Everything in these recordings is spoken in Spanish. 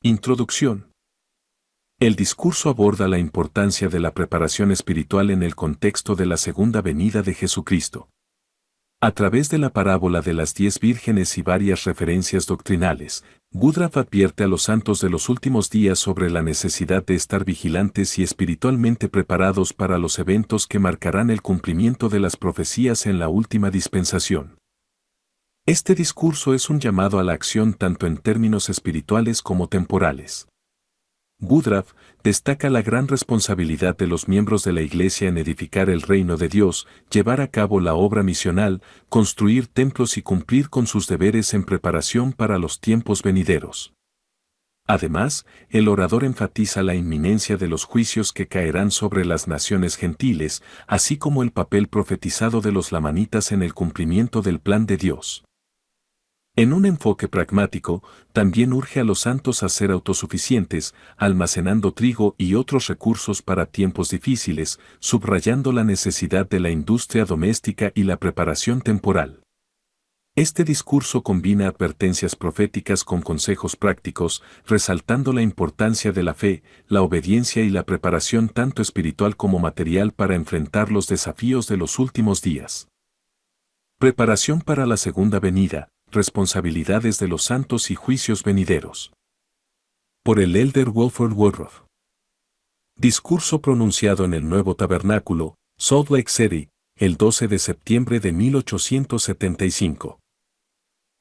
Introducción. El discurso aborda la importancia de la preparación espiritual en el contexto de la segunda venida de Jesucristo. A través de la parábola de las 10 vírgenes y varias referencias doctrinales, Woodruff advierte a los santos de los últimos días sobre la necesidad de estar vigilantes y espiritualmente preparados para los eventos que marcarán el cumplimiento de las profecías en la última dispensación. Este discurso es un llamado a la acción tanto en términos espirituales como temporales. Woodruff destaca la gran responsabilidad de los miembros de la Iglesia en edificar el reino de Dios, llevar a cabo la obra misional, construir templos y cumplir con sus deberes en preparación para los tiempos venideros. Además, el orador enfatiza la inminencia de los juicios que caerán sobre las naciones gentiles, así como el papel profetizado de los lamanitas en el cumplimiento del plan de Dios. En un enfoque pragmático, también urge a los santos a ser autosuficientes, almacenando trigo y otros recursos para tiempos difíciles, subrayando la necesidad de la industria doméstica y la preparación temporal. Este discurso combina advertencias proféticas con consejos prácticos, resaltando la importancia de la fe, la obediencia y la preparación tanto espiritual como material para enfrentar los desafíos de los últimos días. Preparación para la segunda venida. Responsabilidades de los santos y juicios venideros. Por el Elder Wilford Woodruff. Discurso pronunciado en el Nuevo Tabernáculo, Salt Lake City, el 12 de septiembre de 1875.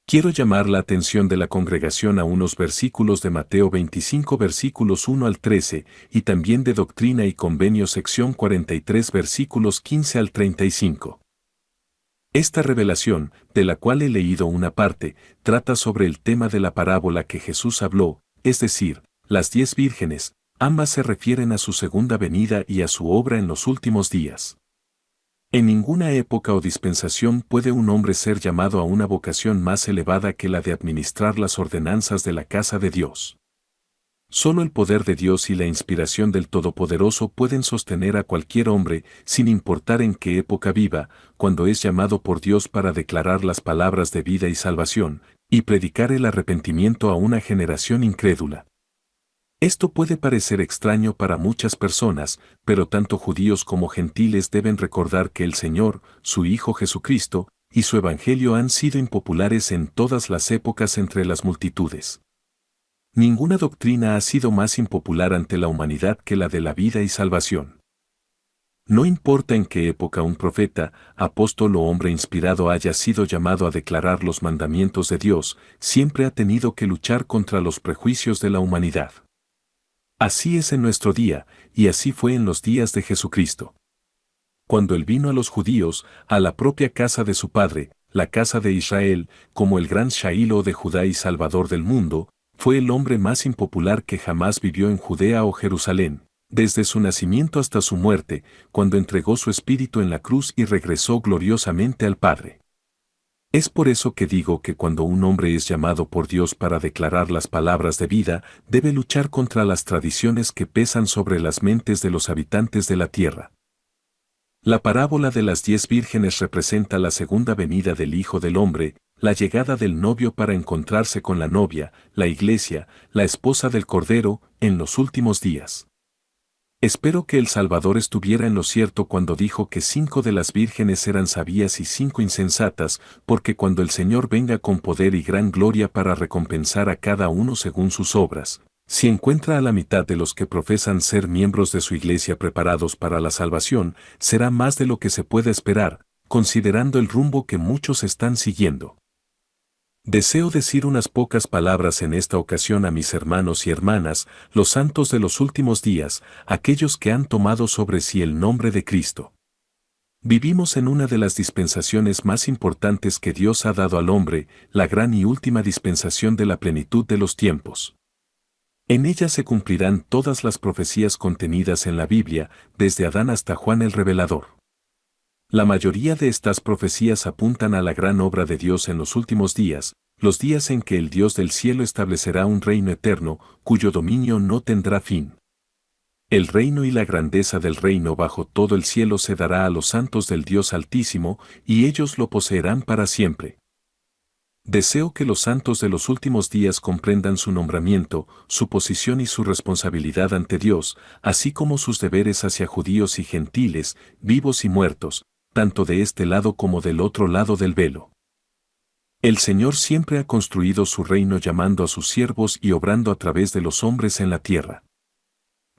Quiero llamar la atención de la congregación a unos versículos de Mateo 25 versículos 1 al 13 y también de Doctrina y Convenio sección 43 versículos 15 al 35. Esta revelación, de la cual he leído una parte, trata sobre el tema de la parábola que Jesús habló, es decir, las 10 vírgenes, ambas se refieren a su segunda venida y a su obra en los últimos días. En ninguna época o dispensación puede un hombre ser llamado a una vocación más elevada que la de administrar las ordenanzas de la casa de Dios. Solo el poder de Dios y la inspiración del Todopoderoso pueden sostener a cualquier hombre, sin importar en qué época viva, cuando es llamado por Dios para declarar las palabras de vida y salvación, y predicar el arrepentimiento a una generación incrédula. Esto puede parecer extraño para muchas personas, pero tanto judíos como gentiles deben recordar que el Señor, su Hijo Jesucristo, y su Evangelio han sido impopulares en todas las épocas entre las multitudes. Ninguna doctrina ha sido más impopular ante la humanidad que la de la vida y salvación. No importa en qué época un profeta, apóstol o hombre inspirado haya sido llamado a declarar los mandamientos de Dios, siempre ha tenido que luchar contra los prejuicios de la humanidad. Así es en nuestro día, y así fue en los días de Jesucristo. Cuando Él vino a los judíos, a la propia casa de su padre, la casa de Israel, como el gran Shailo de Judá y Salvador del mundo, fue el hombre más impopular que jamás vivió en Judea o Jerusalén, desde su nacimiento hasta su muerte, cuando entregó su espíritu en la cruz y regresó gloriosamente al Padre. Es por eso que digo que cuando un hombre es llamado por Dios para declarar las palabras de vida, debe luchar contra las tradiciones que pesan sobre las mentes de los habitantes de la tierra. La parábola de las 10 vírgenes representa la segunda venida del Hijo del Hombre, la llegada del novio para encontrarse con la novia, la iglesia, la esposa del Cordero, en los últimos días. Espero que el Salvador estuviera en lo cierto cuando dijo que 5 de las vírgenes eran sabias y 5 insensatas, porque cuando el Señor venga con poder y gran gloria para recompensar a cada uno según sus obras, si encuentra a la mitad de los que profesan ser miembros de su iglesia preparados para la salvación, será más de lo que se puede esperar, considerando el rumbo que muchos están siguiendo. Deseo decir unas pocas palabras en esta ocasión a mis hermanos y hermanas, los santos de los últimos días, aquellos que han tomado sobre sí el nombre de Cristo. Vivimos en una de las dispensaciones más importantes que Dios ha dado al hombre, la gran y última dispensación de la plenitud de los tiempos. En ella se cumplirán todas las profecías contenidas en la Biblia, desde Adán hasta Juan el Revelador. La mayoría de estas profecías apuntan a la gran obra de Dios en los últimos días, los días en que el Dios del cielo establecerá un reino eterno, cuyo dominio no tendrá fin. El reino y la grandeza del reino bajo todo el cielo se dará a los santos del Dios Altísimo, y ellos lo poseerán para siempre. Deseo que los santos de los últimos días comprendan su nombramiento, su posición y su responsabilidad ante Dios, así como sus deberes hacia judíos y gentiles, vivos y muertos, tanto de este lado como del otro lado del velo. El Señor siempre ha construido su reino llamando a sus siervos y obrando a través de los hombres en la tierra.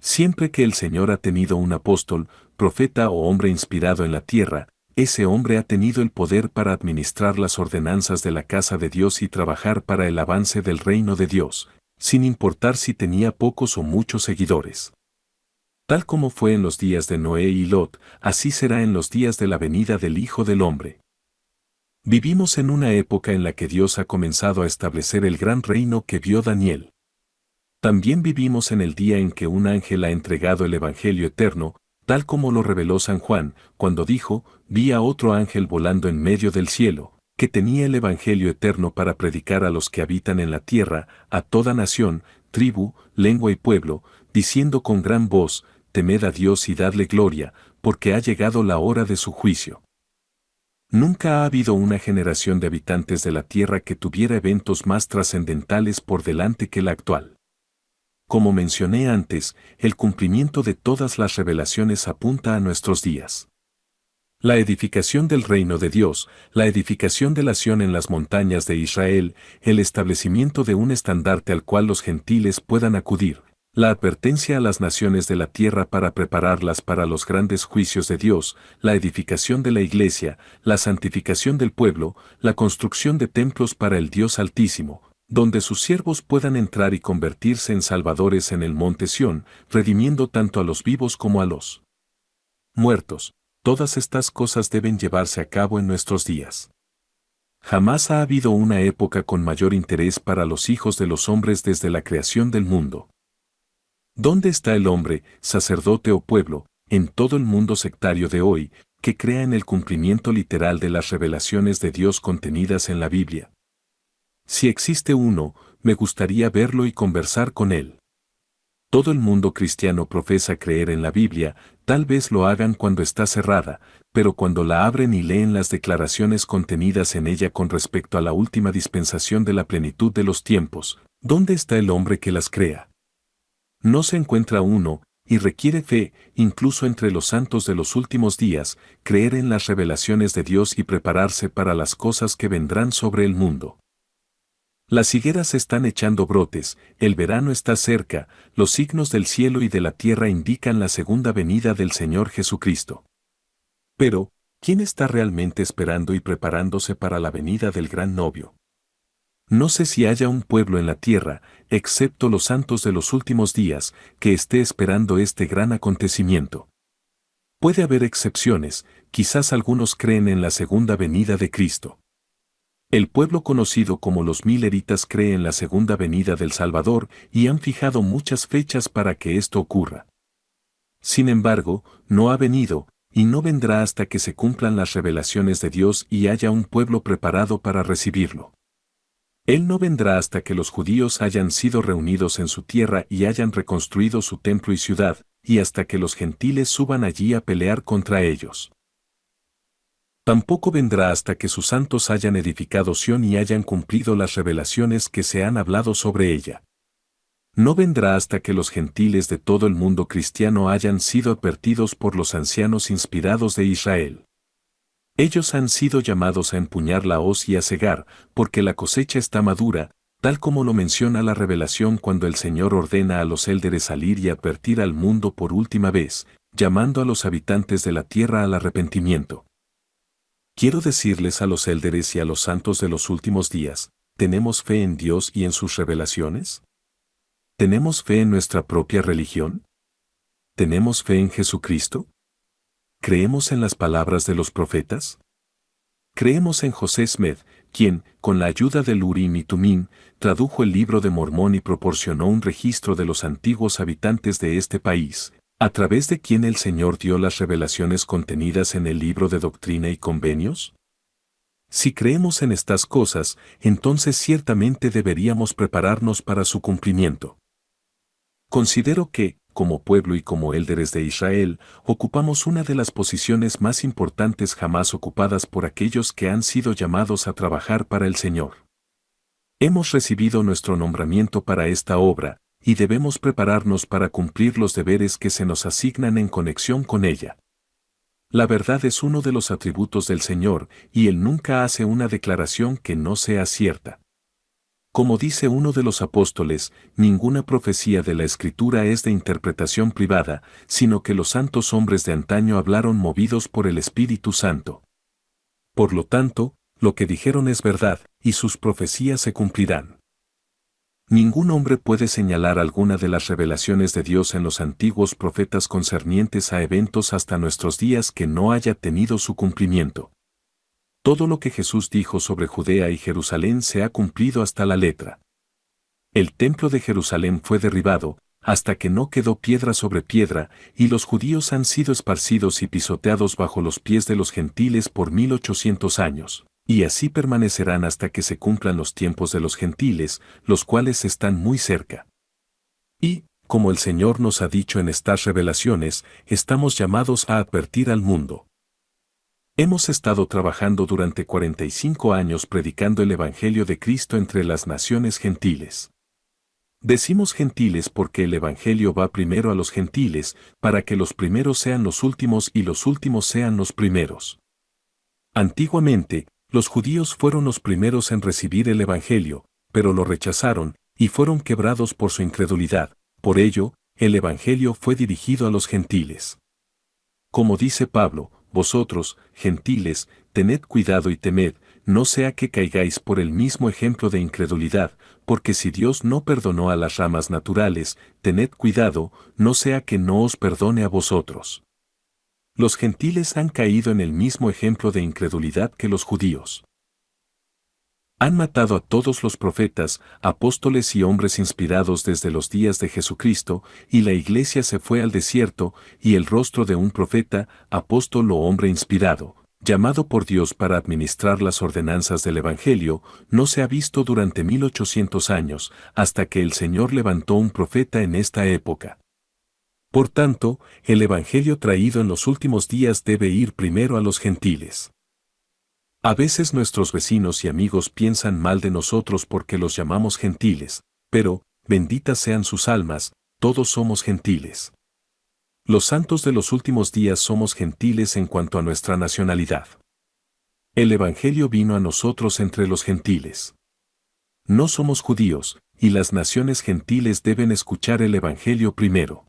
Siempre que el Señor ha tenido un apóstol, profeta o hombre inspirado en la tierra, ese hombre ha tenido el poder para administrar las ordenanzas de la casa de Dios y trabajar para el avance del reino de Dios, sin importar si tenía pocos o muchos seguidores. Tal como fue en los días de Noé y Lot, así será en los días de la venida del Hijo del Hombre. Vivimos en una época en la que Dios ha comenzado a establecer el gran reino que vio Daniel. También vivimos en el día en que un ángel ha entregado el Evangelio eterno, tal como lo reveló San Juan, cuando dijo, vi a otro ángel volando en medio del cielo, que tenía el Evangelio eterno para predicar a los que habitan en la tierra, a toda nación, tribu, lengua y pueblo, diciendo con gran voz, temed a Dios y dadle gloria, porque ha llegado la hora de su juicio. Nunca ha habido una generación de habitantes de la tierra que tuviera eventos más trascendentales por delante que la actual. Como mencioné antes, el cumplimiento de todas las revelaciones apunta a nuestros días. La edificación del reino de Dios, la edificación de la Sión en las montañas de Israel, el establecimiento de un estandarte al cual los gentiles puedan acudir, la advertencia a las naciones de la tierra para prepararlas para los grandes juicios de Dios, la edificación de la iglesia, la santificación del pueblo, la construcción de templos para el Dios Altísimo, donde sus siervos puedan entrar y convertirse en salvadores en el monte Sión, redimiendo tanto a los vivos como a los muertos. Todas estas cosas deben llevarse a cabo en nuestros días. Jamás ha habido una época con mayor interés para los hijos de los hombres desde la creación del mundo. ¿Dónde está el hombre, sacerdote o pueblo, en todo el mundo sectario de hoy, que crea en el cumplimiento literal de las revelaciones de Dios contenidas en la Biblia? Si existe uno, me gustaría verlo y conversar con él. Todo el mundo cristiano profesa creer en la Biblia, tal vez lo hagan cuando está cerrada, pero cuando la abren y leen las declaraciones contenidas en ella con respecto a la última dispensación de la plenitud de los tiempos, ¿dónde está el hombre que las crea? No se encuentra uno, y requiere fe, incluso entre los santos de los últimos días, creer en las revelaciones de Dios y prepararse para las cosas que vendrán sobre el mundo. Las higueras están echando brotes, el verano está cerca, los signos del cielo y de la tierra indican la segunda venida del Señor Jesucristo. Pero, ¿quién está realmente esperando y preparándose para la venida del gran novio? No sé si haya un pueblo en la tierra, excepto los santos de los últimos días, que esté esperando este gran acontecimiento. Puede haber excepciones, quizás algunos creen en la segunda venida de Cristo. El pueblo conocido como los mileritas cree en la segunda venida del Salvador y han fijado muchas fechas para que esto ocurra. Sin embargo, no ha venido, y no vendrá hasta que se cumplan las revelaciones de Dios y haya un pueblo preparado para recibirlo. Él no vendrá hasta que los judíos hayan sido reunidos en su tierra y hayan reconstruido su templo y ciudad, y hasta que los gentiles suban allí a pelear contra ellos. Tampoco vendrá hasta que sus santos hayan edificado Sión y hayan cumplido las revelaciones que se han hablado sobre ella. No vendrá hasta que los gentiles de todo el mundo cristiano hayan sido advertidos por los ancianos inspirados de Israel. Ellos han sido llamados a empuñar la hoz y a segar, porque la cosecha está madura, tal como lo menciona la revelación cuando el Señor ordena a los élderes salir y advertir al mundo por última vez, llamando a los habitantes de la tierra al arrepentimiento. Quiero decirles a los élderes y a los santos de los últimos días, ¿tenemos fe en Dios y en sus revelaciones? ¿Tenemos fe en nuestra propia religión? ¿Tenemos fe en Jesucristo? ¿Creemos en las palabras de los profetas? Creemos en José Smith, quien, con la ayuda del Urim y Tumim, tradujo el libro de Mormón y proporcionó un registro de los antiguos habitantes de este país, a través de quien el Señor dio las revelaciones contenidas en el libro de Doctrina y Convenios. Si creemos en estas cosas, entonces ciertamente deberíamos prepararnos para su cumplimiento. Considero que, como pueblo y como élderes de Israel, ocupamos una de las posiciones más importantes jamás ocupadas por aquellos que han sido llamados a trabajar para el Señor. Hemos recibido nuestro nombramiento para esta obra, y debemos prepararnos para cumplir los deberes que se nos asignan en conexión con ella. La verdad es uno de los atributos del Señor, y Él nunca hace una declaración que no sea cierta. Como dice uno de los apóstoles, ninguna profecía de la Escritura es de interpretación privada, sino que los santos hombres de antaño hablaron movidos por el Espíritu Santo. Por lo tanto, lo que dijeron es verdad, y sus profecías se cumplirán. Ningún hombre puede señalar alguna de las revelaciones de Dios en los antiguos profetas concernientes a eventos hasta nuestros días que no haya tenido su cumplimiento. Todo lo que Jesús dijo sobre Judea y Jerusalén se ha cumplido hasta la letra. El templo de Jerusalén fue derribado, hasta que no quedó piedra sobre piedra, y los judíos han sido esparcidos y pisoteados bajo los pies de los gentiles por 1800 años. Y así permanecerán hasta que se cumplan los tiempos de los gentiles, los cuales están muy cerca. Y, como el Señor nos ha dicho en estas revelaciones, estamos llamados a advertir al mundo. Hemos estado trabajando durante 45 años predicando el Evangelio de Cristo entre las naciones gentiles. Decimos gentiles porque el Evangelio va primero a los gentiles, para que los primeros sean los últimos y los últimos sean los primeros. Antiguamente, los judíos fueron los primeros en recibir el Evangelio, pero lo rechazaron, y fueron quebrados por su incredulidad. Por ello, el Evangelio fue dirigido a los gentiles. Como dice Pablo, vosotros, gentiles, tened cuidado y temed, no sea que caigáis por el mismo ejemplo de incredulidad, porque si Dios no perdonó a las ramas naturales, tened cuidado, no sea que no os perdone a vosotros. Los gentiles han caído en el mismo ejemplo de incredulidad que los judíos. Han matado a todos los profetas, apóstoles y hombres inspirados desde los días de Jesucristo, y la iglesia se fue al desierto, y el rostro de un profeta, apóstol o hombre inspirado, llamado por Dios para administrar las ordenanzas del Evangelio, no se ha visto durante 1800 años, hasta que el Señor levantó un profeta en esta época. Por tanto, el Evangelio traído en los últimos días debe ir primero a los gentiles. A veces nuestros vecinos y amigos piensan mal de nosotros porque los llamamos gentiles, pero, benditas sean sus almas, todos somos gentiles. Los santos de los últimos días somos gentiles en cuanto a nuestra nacionalidad. El Evangelio vino a nosotros entre los gentiles. No somos judíos, y las naciones gentiles deben escuchar el Evangelio primero.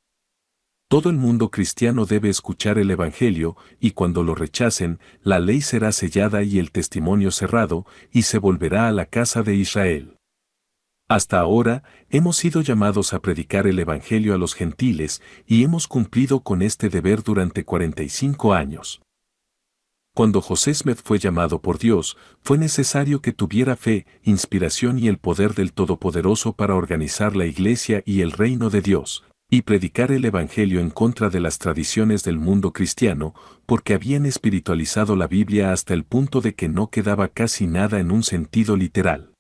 Todo el mundo cristiano debe escuchar el Evangelio, y cuando lo rechacen, la ley será sellada y el testimonio cerrado, y se volverá a la casa de Israel. Hasta ahora, hemos sido llamados a predicar el Evangelio a los gentiles, y hemos cumplido con este deber durante 45 años. Cuando José Smith fue llamado por Dios, fue necesario que tuviera fe, inspiración y el poder del Todopoderoso para organizar la Iglesia y el reino de Dios, y predicar el Evangelio en contra de las tradiciones del mundo cristiano, porque habían espiritualizado la Biblia hasta el punto de que no quedaba casi nada en un sentido literal.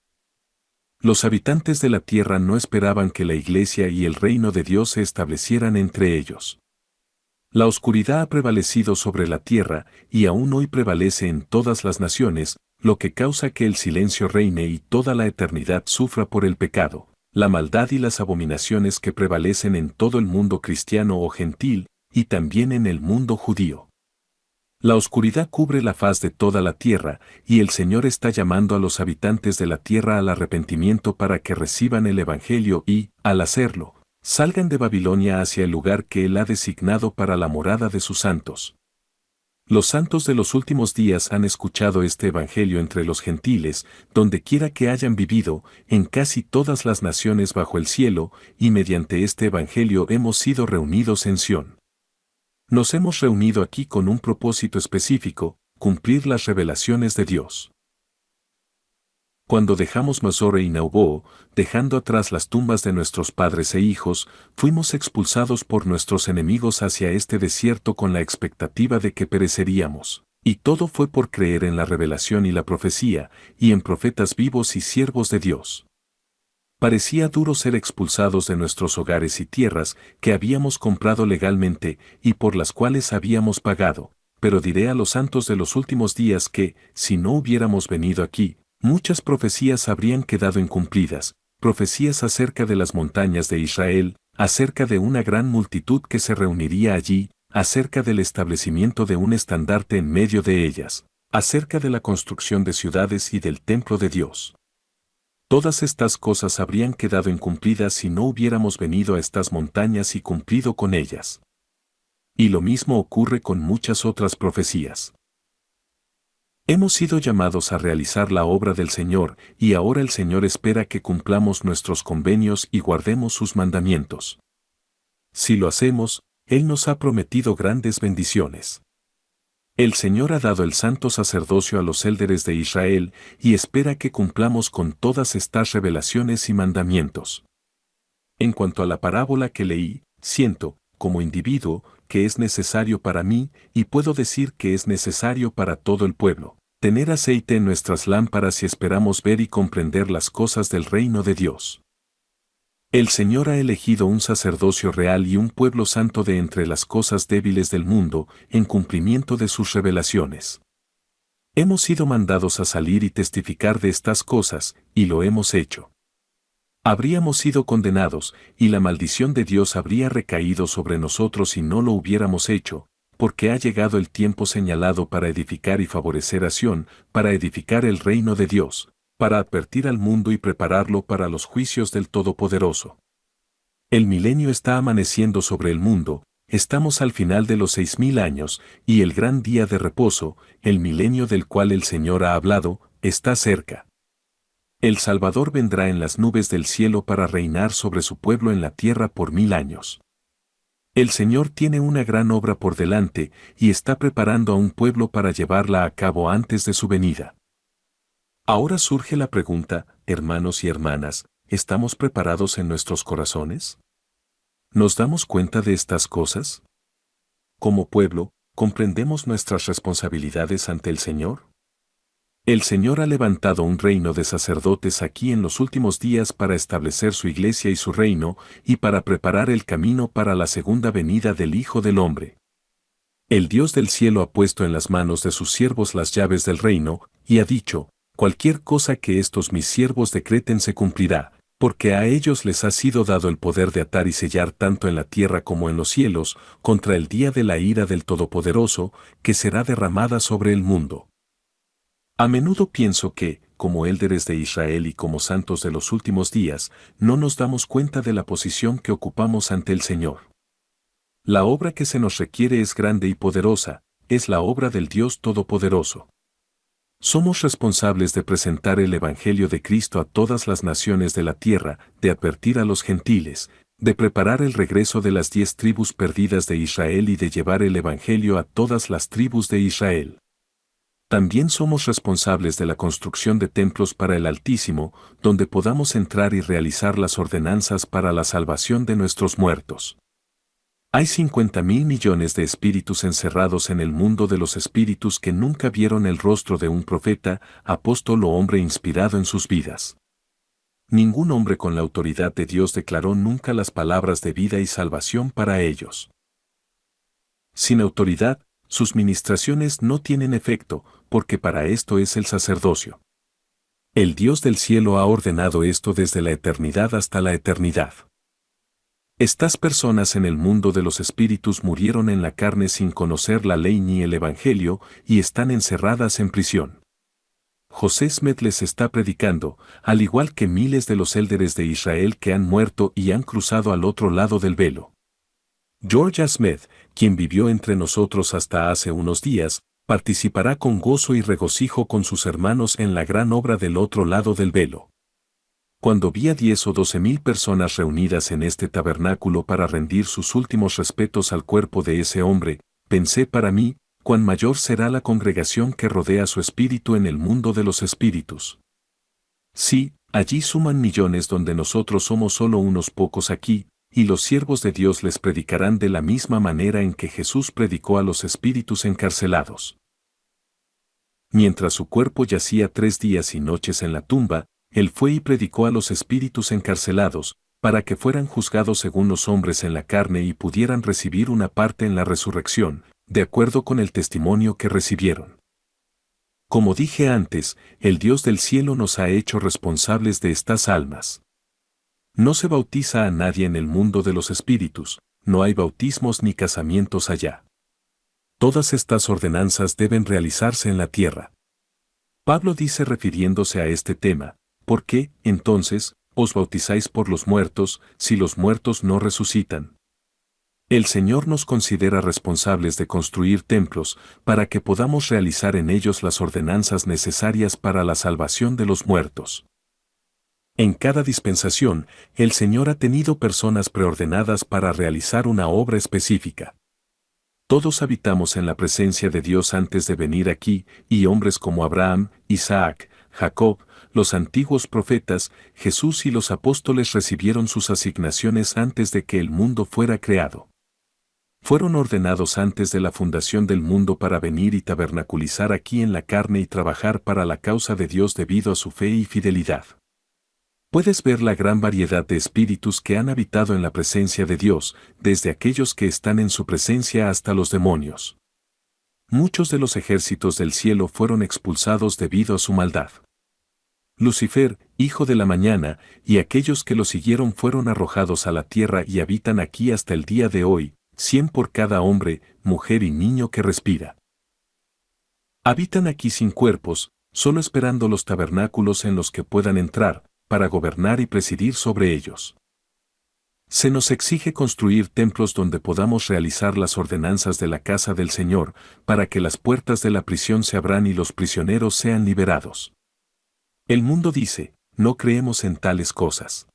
Los habitantes de la tierra no esperaban que la Iglesia y el reino de Dios se establecieran entre ellos. La oscuridad ha prevalecido sobre la tierra, y aún hoy prevalece en todas las naciones, lo que causa que el silencio reine y toda la eternidad sufra por el pecado, la maldad y las abominaciones que prevalecen en todo el mundo cristiano o gentil, y también en el mundo judío. La oscuridad cubre la faz de toda la tierra, y el Señor está llamando a los habitantes de la tierra al arrepentimiento para que reciban el Evangelio y, al hacerlo, salgan de Babilonia hacia el lugar que Él ha designado para la morada de sus santos. Los santos de los últimos días han escuchado este Evangelio entre los gentiles, donde quiera que hayan vivido, en casi todas las naciones bajo el cielo, y mediante este Evangelio hemos sido reunidos en Sión. Nos hemos reunido aquí con un propósito específico, cumplir las revelaciones de Dios. Cuando dejamos Mazore y Nauvoo, dejando atrás las tumbas de nuestros padres e hijos, fuimos expulsados por nuestros enemigos hacia este desierto con la expectativa de que pereceríamos. Y todo fue por creer en la revelación y la profecía, y en profetas vivos y siervos de Dios. Parecía duro ser expulsados de nuestros hogares y tierras que habíamos comprado legalmente y por las cuales habíamos pagado, pero diré a los santos de los últimos días que, si no hubiéramos venido aquí, Muchas profecías habrían quedado incumplidas, profecías acerca de las montañas de Israel, acerca de una gran multitud que se reuniría allí, acerca del establecimiento de un estandarte en medio de ellas, acerca de la construcción de ciudades y del templo de Dios. Todas estas cosas habrían quedado incumplidas si no hubiéramos venido a estas montañas y cumplido con ellas. Y lo mismo ocurre con muchas otras profecías. Hemos sido llamados a realizar la obra del Señor, y ahora el Señor espera que cumplamos nuestros convenios y guardemos sus mandamientos. Si lo hacemos, Él nos ha prometido grandes bendiciones. El Señor ha dado el santo sacerdocio a los élderes de Israel y espera que cumplamos con todas estas revelaciones y mandamientos. En cuanto a la parábola que leí, siento, como individuo, que es necesario para mí, y puedo decir que es necesario para todo el pueblo, tener aceite en nuestras lámparas si esperamos ver y comprender las cosas del reino de Dios. El Señor ha elegido un sacerdocio real y un pueblo santo de entre las cosas débiles del mundo, en cumplimiento de sus revelaciones. Hemos sido mandados a salir y testificar de estas cosas, y lo hemos hecho. Habríamos sido condenados, y la maldición de Dios habría recaído sobre nosotros si no lo hubiéramos hecho, porque ha llegado el tiempo señalado para edificar y favorecer a Sión, para edificar el reino de Dios, para advertir al mundo y prepararlo para los juicios del Todopoderoso. El milenio está amaneciendo sobre el mundo, estamos al final de los 6000 años, y el gran día de reposo, el milenio del cual el Señor ha hablado, está cerca. El Salvador vendrá en las nubes del cielo para reinar sobre su pueblo en la tierra por 1000 años. El Señor tiene una gran obra por delante y está preparando a un pueblo para llevarla a cabo antes de su venida. Ahora surge la pregunta, hermanos y hermanas, ¿estamos preparados en nuestros corazones? ¿Nos damos cuenta de estas cosas? Como pueblo, ¿comprendemos nuestras responsabilidades ante el Señor? El Señor ha levantado un reino de sacerdotes aquí en los últimos días para establecer su iglesia y su reino, y para preparar el camino para la segunda venida del Hijo del Hombre. El Dios del cielo ha puesto en las manos de sus siervos las llaves del reino, y ha dicho, cualquier cosa que estos mis siervos decreten se cumplirá, porque a ellos les ha sido dado el poder de atar y sellar tanto en la tierra como en los cielos, contra el día de la ira del Todopoderoso, que será derramada sobre el mundo. A menudo pienso que, como élderes de Israel y como santos de los últimos días, no nos damos cuenta de la posición que ocupamos ante el Señor. La obra que se nos requiere es grande y poderosa, es la obra del Dios Todopoderoso. Somos responsables de presentar el Evangelio de Cristo a todas las naciones de la tierra, de advertir a los gentiles, de preparar el regreso de las 10 tribus perdidas de Israel y de llevar el Evangelio a todas las tribus de Israel. También somos responsables de la construcción de templos para el Altísimo, donde podamos entrar y realizar las ordenanzas para la salvación de nuestros muertos. Hay 50.000 millones de espíritus encerrados en el mundo de los espíritus que nunca vieron el rostro de un profeta, apóstol o hombre inspirado en sus vidas. Ningún hombre con la autoridad de Dios declaró nunca las palabras de vida y salvación para ellos. Sin autoridad, sus ministraciones no tienen efecto, porque para esto es el sacerdocio. El Dios del cielo ha ordenado esto desde la eternidad hasta la eternidad. Estas personas en el mundo de los espíritus murieron en la carne sin conocer la ley ni el Evangelio y están encerradas en prisión. José Smith les está predicando, al igual que miles de los élderes de Israel que han muerto y han cruzado al otro lado del velo. Georgia Smith, quien vivió entre nosotros hasta hace unos días, participará con gozo y regocijo con sus hermanos en la gran obra del otro lado del velo. Cuando vi a 10 o 12.000 personas reunidas en este tabernáculo para rendir sus últimos respetos al cuerpo de ese hombre, pensé para mí, cuán mayor será la congregación que rodea su espíritu en el mundo de los espíritus. Sí, allí suman millones donde nosotros somos solo unos pocos aquí, y los siervos de Dios les predicarán de la misma manera en que Jesús predicó a los espíritus encarcelados. Mientras su cuerpo yacía 3 días y noches en la tumba, Él fue y predicó a los espíritus encarcelados, para que fueran juzgados según los hombres en la carne y pudieran recibir una parte en la resurrección, de acuerdo con el testimonio que recibieron. Como dije antes, el Dios del cielo nos ha hecho responsables de estas almas. No se bautiza a nadie en el mundo de los espíritus, no hay bautismos ni casamientos allá. Todas estas ordenanzas deben realizarse en la tierra. Pablo dice refiriéndose a este tema, ¿por qué, entonces, os bautizáis por los muertos, si los muertos no resucitan? El Señor nos considera responsables de construir templos para que podamos realizar en ellos las ordenanzas necesarias para la salvación de los muertos. En cada dispensación, el Señor ha tenido personas preordenadas para realizar una obra específica. Todos habitamos en la presencia de Dios antes de venir aquí, y hombres como Abraham, Isaac, Jacob, los antiguos profetas, Jesús y los apóstoles recibieron sus asignaciones antes de que el mundo fuera creado. Fueron ordenados antes de la fundación del mundo para venir y tabernaculizar aquí en la carne y trabajar para la causa de Dios debido a su fe y fidelidad. Puedes ver la gran variedad de espíritus que han habitado en la presencia de Dios, desde aquellos que están en su presencia hasta los demonios. Muchos de los ejércitos del cielo fueron expulsados debido a su maldad. Lucifer, hijo de la mañana, y aquellos que lo siguieron fueron arrojados a la tierra y habitan aquí hasta el día de hoy, 100 por cada hombre, mujer y niño que respira. Habitan aquí sin cuerpos, solo esperando los tabernáculos en los que puedan entrar, para gobernar y presidir sobre ellos. Se nos exige construir templos donde podamos realizar las ordenanzas de la casa del Señor, para que las puertas de la prisión se abran y los prisioneros sean liberados. El mundo dice, no creemos en tales cosas.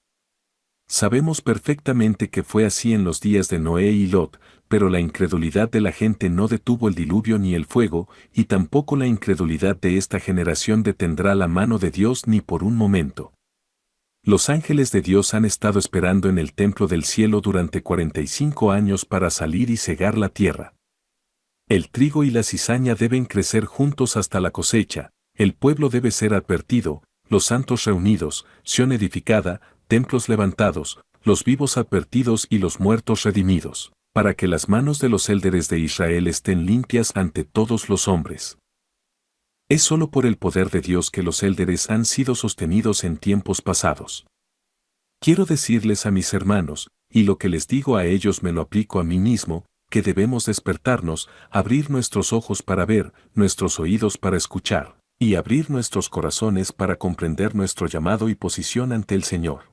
Sabemos perfectamente que fue así en los días de Noé y Lot, pero la incredulidad de la gente no detuvo el diluvio ni el fuego, y tampoco la incredulidad de esta generación detendrá la mano de Dios ni por un momento. Los ángeles de Dios han estado esperando en el templo del cielo durante 45 años para salir y cegar la tierra. El trigo y la cizaña deben crecer juntos hasta la cosecha, el pueblo debe ser advertido, los santos reunidos, Sión edificada, templos levantados, los vivos advertidos y los muertos redimidos, para que las manos de los élderes de Israel estén limpias ante todos los hombres. Es solo por el poder de Dios que los élderes han sido sostenidos en tiempos pasados. Quiero decirles a mis hermanos, y lo que les digo a ellos me lo aplico a mí mismo, que debemos despertarnos, abrir nuestros ojos para ver, nuestros oídos para escuchar, y abrir nuestros corazones para comprender nuestro llamado y posición ante el Señor.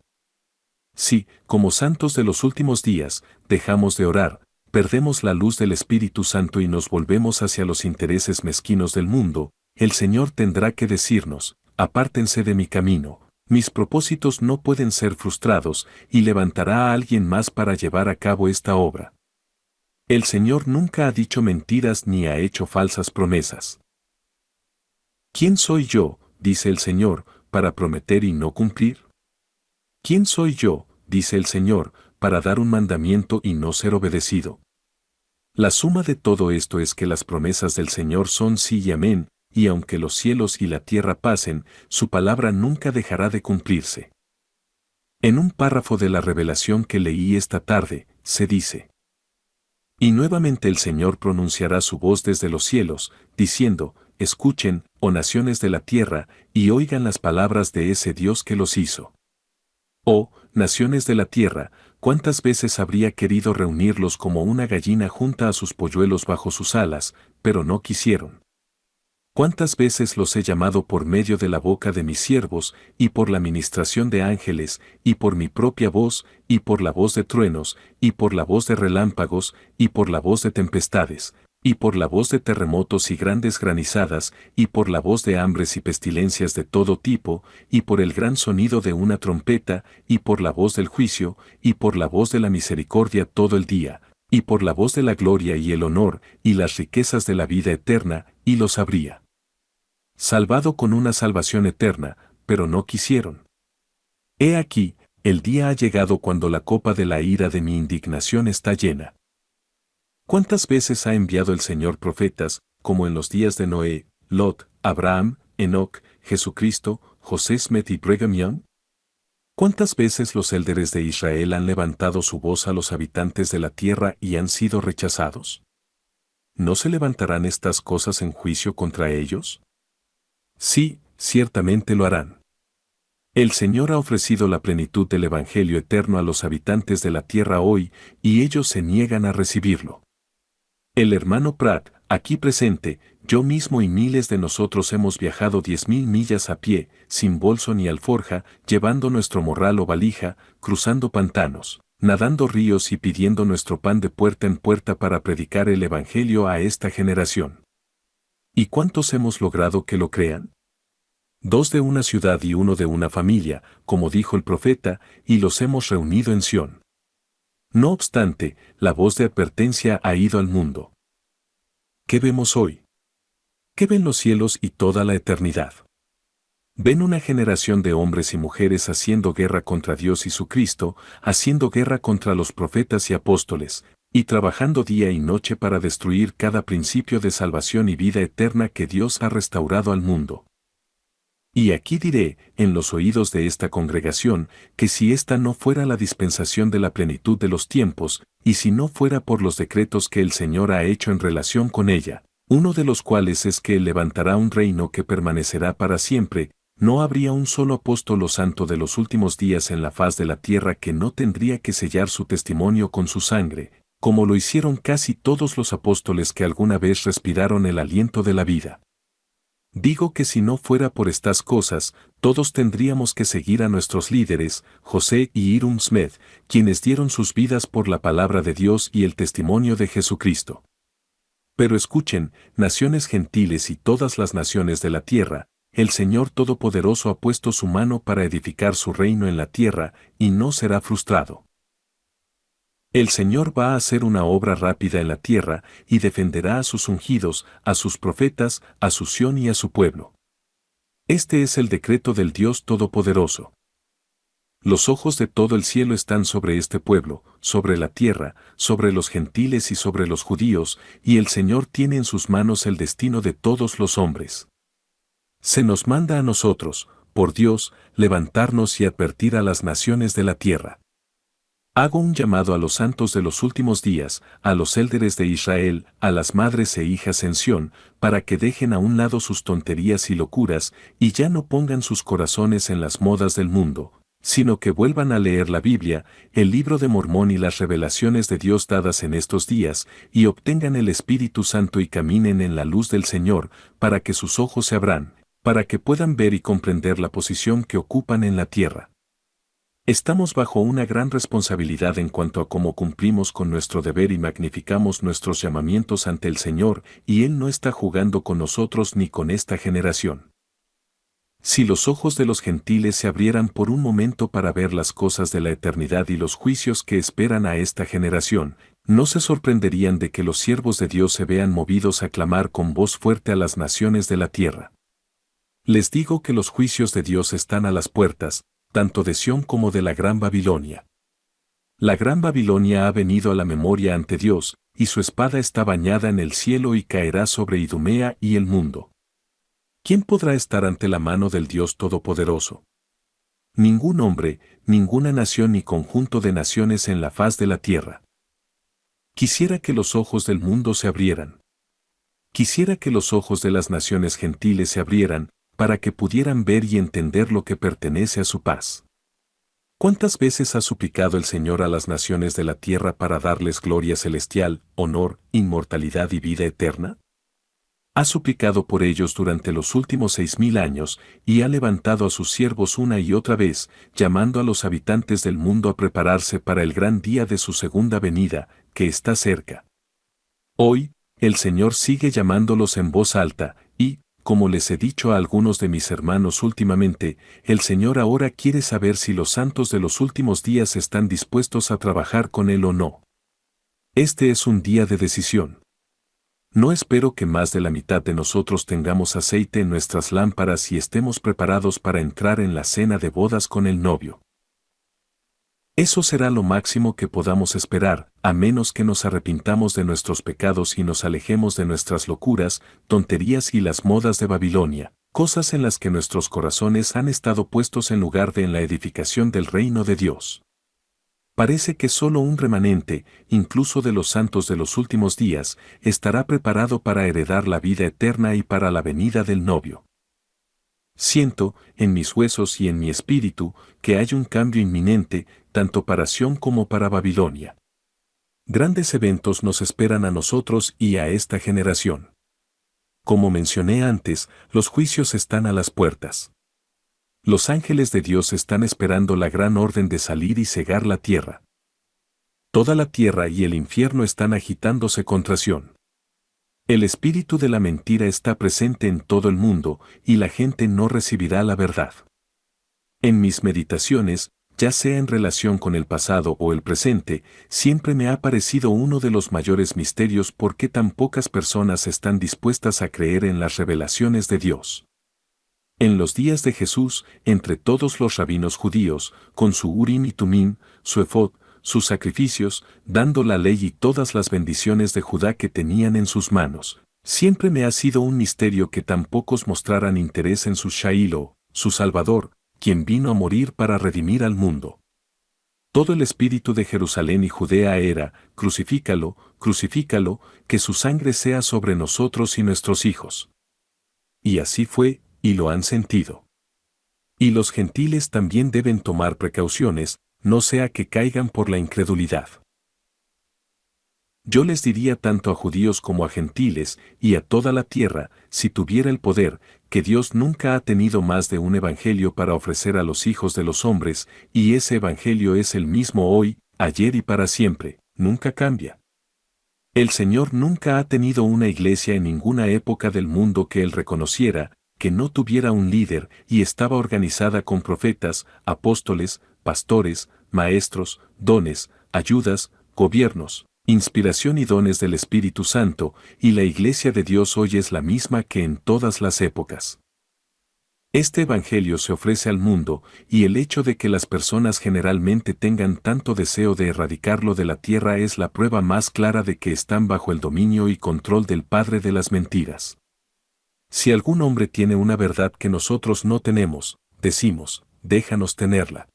Si, como santos de los últimos días, dejamos de orar, perdemos la luz del Espíritu Santo y nos volvemos hacia los intereses mezquinos del mundo, el Señor tendrá que decirnos, apártense de mi camino, mis propósitos no pueden ser frustrados, y levantará a alguien más para llevar a cabo esta obra. El Señor nunca ha dicho mentiras ni ha hecho falsas promesas. ¿Quién soy yo, dice el Señor, para prometer y no cumplir? ¿Quién soy yo, dice el Señor, para dar un mandamiento y no ser obedecido? La suma de todo esto es que las promesas del Señor son sí y amén, y aunque los cielos y la tierra pasen, su palabra nunca dejará de cumplirse. En un párrafo de la revelación que leí esta tarde, se dice: y nuevamente el Señor pronunciará su voz desde los cielos, diciendo, escuchen, oh naciones de la tierra, y oigan las palabras de ese Dios que los hizo. Oh, naciones de la tierra, ¿cuántas veces habría querido reunirlos como una gallina junta a sus polluelos bajo sus alas, pero no quisieron? ¿Cuántas veces los he llamado por medio de la boca de mis siervos, y por la ministración de ángeles, y por mi propia voz, y por la voz de truenos, y por la voz de relámpagos, y por la voz de tempestades, y por la voz de terremotos y grandes granizadas, y por la voz de hambres y pestilencias de todo tipo, y por el gran sonido de una trompeta, y por la voz del juicio, y por la voz de la misericordia todo el día, y por la voz de la gloria y el honor, y las riquezas de la vida eterna, y los habría salvado con una salvación eterna, pero no quisieron? He aquí, el día ha llegado cuando la copa de la ira de mi indignación está llena. ¿Cuántas veces ha enviado el Señor profetas, como en los días de Noé, Lot, Abraham, Enoc, Jesucristo, José Smith y Brigham Young? ¿Cuántas veces los élderes de Israel han levantado su voz a los habitantes de la tierra y han sido rechazados? ¿No se levantarán estas cosas en juicio contra ellos? Sí, ciertamente lo harán. El Señor ha ofrecido la plenitud del Evangelio eterno a los habitantes de la tierra hoy, y ellos se niegan a recibirlo. El hermano Pratt, aquí presente, yo mismo y miles de nosotros hemos viajado 10.000 millas a pie, sin bolso ni alforja, llevando nuestro morral o valija, cruzando pantanos, nadando ríos y pidiendo nuestro pan de puerta en puerta para predicar el Evangelio a esta generación. ¿Y cuántos hemos logrado que lo crean? 2 de una ciudad y 1 de una familia, como dijo el profeta, y los hemos reunido en Sión. No obstante, la voz de advertencia ha ido al mundo. ¿Qué vemos hoy? ¿Qué ven los cielos y toda la eternidad? Ven una generación de hombres y mujeres haciendo guerra contra Dios y su Cristo, haciendo guerra contra los profetas y apóstoles, y trabajando día y noche para destruir cada principio de salvación y vida eterna que Dios ha restaurado al mundo. Y aquí diré, en los oídos de esta congregación, que si esta no fuera la dispensación de la plenitud de los tiempos, y si no fuera por los decretos que el Señor ha hecho en relación con ella, uno de los cuales es que Él levantará un reino que permanecerá para siempre, no habría un solo apóstol o santo de los últimos días en la faz de la tierra que no tendría que sellar su testimonio con su sangre, como lo hicieron casi todos los apóstoles que alguna vez respiraron el aliento de la vida. Digo que si no fuera por estas cosas, todos tendríamos que seguir a nuestros líderes, José y Hiram Smith, quienes dieron sus vidas por la palabra de Dios y el testimonio de Jesucristo. Pero escuchen, naciones gentiles y todas las naciones de la tierra, el Señor Todopoderoso ha puesto su mano para edificar su reino en la tierra, y no será frustrado. El Señor va a hacer una obra rápida en la tierra y defenderá a sus ungidos, a sus profetas, a su Sión y a su pueblo. Este es el decreto del Dios Todopoderoso. Los ojos de todo el cielo están sobre este pueblo, sobre la tierra, sobre los gentiles y sobre los judíos, y el Señor tiene en sus manos el destino de todos los hombres. Se nos manda a nosotros, por Dios, levantarnos y advertir a las naciones de la tierra. Hago un llamado a los santos de los últimos días, a los élderes de Israel, a las madres e hijas en Sión, para que dejen a un lado sus tonterías y locuras, y ya no pongan sus corazones en las modas del mundo, sino que vuelvan a leer la Biblia, el libro de Mormón y las revelaciones de Dios dadas en estos días, y obtengan el Espíritu Santo y caminen en la luz del Señor, para que sus ojos se abran, para que puedan ver y comprender la posición que ocupan en la tierra. Estamos bajo una gran responsabilidad en cuanto a cómo cumplimos con nuestro deber y magnificamos nuestros llamamientos ante el Señor, y Él no está jugando con nosotros ni con esta generación. Si los ojos de los gentiles se abrieran por un momento para ver las cosas de la eternidad y los juicios que esperan a esta generación, no se sorprenderían de que los siervos de Dios se vean movidos a clamar con voz fuerte a las naciones de la tierra. Les digo que los juicios de Dios están a las puertas, tanto de Sión como de la Gran Babilonia. La Gran Babilonia ha venido a la memoria ante Dios, y su espada está bañada en el cielo y caerá sobre Idumea y el mundo. ¿Quién podrá estar ante la mano del Dios Todopoderoso? Ningún hombre, ninguna nación ni conjunto de naciones en la faz de la tierra. Quisiera que los ojos del mundo se abrieran. Quisiera que los ojos de las naciones gentiles se abrieran, para que pudieran ver y entender lo que pertenece a su paz. ¿Cuántas veces ha suplicado el Señor a las naciones de la tierra para darles gloria celestial, honor, inmortalidad y vida eterna? Ha suplicado por ellos durante los últimos 6.000 años, y ha levantado a sus siervos una y otra vez, llamando a los habitantes del mundo a prepararse para el gran día de su segunda venida, que está cerca. Hoy, el Señor sigue llamándolos en voz alta, y, como les he dicho a algunos de mis hermanos últimamente, el Señor ahora quiere saber si los santos de los últimos días están dispuestos a trabajar con Él o no. Este es un día de decisión. No espero que más de la mitad de nosotros tengamos aceite en nuestras lámparas y estemos preparados para entrar en la cena de bodas con el novio. Eso será lo máximo que podamos esperar, a menos que nos arrepintamos de nuestros pecados y nos alejemos de nuestras locuras, tonterías y las modas de Babilonia, cosas en las que nuestros corazones han estado puestos en lugar de en la edificación del reino de Dios. Parece que solo un remanente, incluso de los santos de los últimos días, estará preparado para heredar la vida eterna y para la venida del novio. Siento, en mis huesos y en mi espíritu, que hay un cambio inminente, tanto para Sión como para Babilonia. Grandes eventos nos esperan a nosotros y a esta generación. Como mencioné antes, los juicios están a las puertas. Los ángeles de Dios están esperando la gran orden de salir y cegar la tierra. Toda la tierra y el infierno están agitándose contra Sión. El espíritu de la mentira está presente en todo el mundo y la gente no recibirá la verdad. En mis meditaciones, ya sea en relación con el pasado o el presente, siempre me ha parecido uno de los mayores misterios por qué tan pocas personas están dispuestas a creer en las revelaciones de Dios. En los días de Jesús, entre todos los rabinos judíos, con su Urim y Tumim, su efod, sus sacrificios, dando la ley y todas las bendiciones de Judá que tenían en sus manos, siempre me ha sido un misterio que tan pocos mostraran interés en su Shailo, su Salvador, quien vino a morir para redimir al mundo. Todo el espíritu de Jerusalén y Judea era, crucifícalo, crucifícalo, que su sangre sea sobre nosotros y nuestros hijos. Y así fue, y lo han sentido. Y los gentiles también deben tomar precauciones, no sea que caigan por la incredulidad. Yo les diría tanto a judíos como a gentiles, y a toda la tierra, si tuviera el poder, que Dios nunca ha tenido más de un evangelio para ofrecer a los hijos de los hombres, y ese evangelio es el mismo hoy, ayer y para siempre, nunca cambia. El Señor nunca ha tenido una iglesia en ninguna época del mundo que Él reconociera, que no tuviera un líder y estaba organizada con profetas, apóstoles, pastores, maestros, dones, ayudas, gobiernos, inspiración y dones del Espíritu Santo, y la iglesia de Dios hoy es la misma que en todas las épocas. Este evangelio se ofrece al mundo, y el hecho de que las personas generalmente tengan tanto deseo de erradicarlo de la tierra es la prueba más clara de que están bajo el dominio y control del padre de las mentiras. Si algún hombre tiene una verdad que nosotros no tenemos, decimos, déjanos tenerla.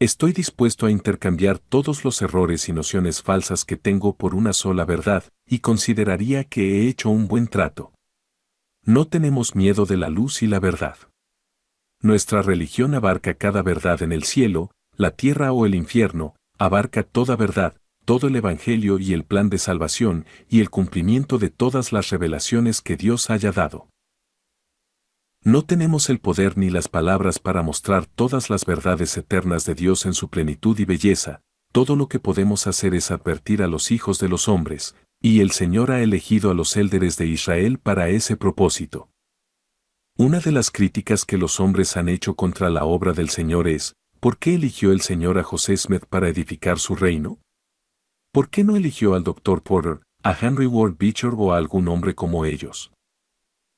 Estoy dispuesto a intercambiar todos los errores y nociones falsas que tengo por una sola verdad, y consideraría que he hecho un buen trato. No tenemos miedo de la luz y la verdad. Nuestra religión abarca cada verdad en el cielo, la tierra o el infierno, abarca toda verdad, todo el Evangelio y el plan de salvación y el cumplimiento de todas las revelaciones que Dios haya dado. No tenemos el poder ni las palabras para mostrar todas las verdades eternas de Dios en su plenitud y belleza, todo lo que podemos hacer es advertir a los hijos de los hombres, y el Señor ha elegido a los élderes de Israel para ese propósito. Una de las críticas que los hombres han hecho contra la obra del Señor es, ¿por qué eligió el Señor a José Smith para edificar su reino? ¿Por qué no eligió al Dr. Porter, a Henry Ward Beecher o a algún hombre como ellos?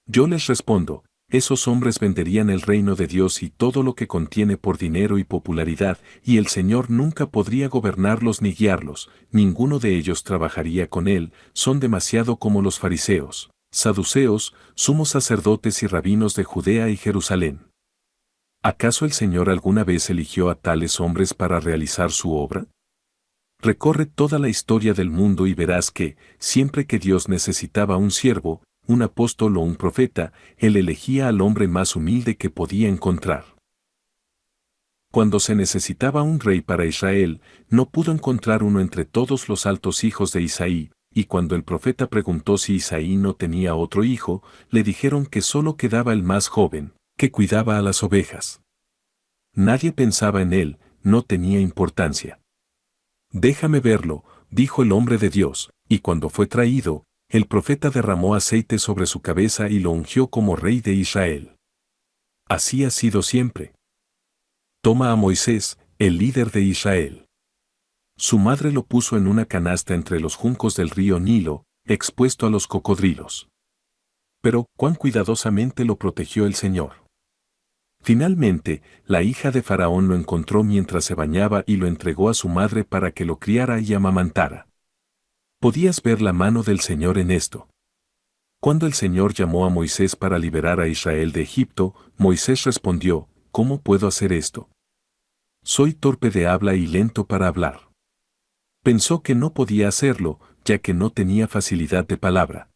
Yo les respondo, esos hombres venderían el reino de Dios y todo lo que contiene por dinero y popularidad, y el Señor nunca podría gobernarlos ni guiarlos, ninguno de ellos trabajaría con Él, son demasiado como los fariseos, saduceos, sumos sacerdotes y rabinos de Judea y Jerusalén. ¿Acaso el Señor alguna vez eligió a tales hombres para realizar su obra? Recorre toda la historia del mundo y verás que, siempre que Dios necesitaba un siervo, un apóstol o un profeta, Él elegía al hombre más humilde que podía encontrar. Cuando se necesitaba un rey para Israel, no pudo encontrar uno entre todos los altos hijos de Isaí, y cuando el profeta preguntó si Isaí no tenía otro hijo, le dijeron que solo quedaba el más joven, que cuidaba a las ovejas. Nadie pensaba en él, no tenía importancia. Déjame verlo, dijo el hombre de Dios, y cuando fue traído, el profeta derramó aceite sobre su cabeza y lo ungió como rey de Israel. Así ha sido siempre. Toma a Moisés, el líder de Israel. Su madre lo puso en una canasta entre los juncos del río Nilo, expuesto a los cocodrilos. Pero cuán cuidadosamente lo protegió el Señor. Finalmente, la hija de Faraón lo encontró mientras se bañaba y lo entregó a su madre para que lo criara y amamantara. Podías ver la mano del Señor en esto. Cuando el Señor llamó a Moisés para liberar a Israel de Egipto, Moisés respondió, ¿cómo puedo hacer esto? Soy torpe de habla y lento para hablar. Pensó que no podía hacerlo, ya que no tenía facilidad de palabra.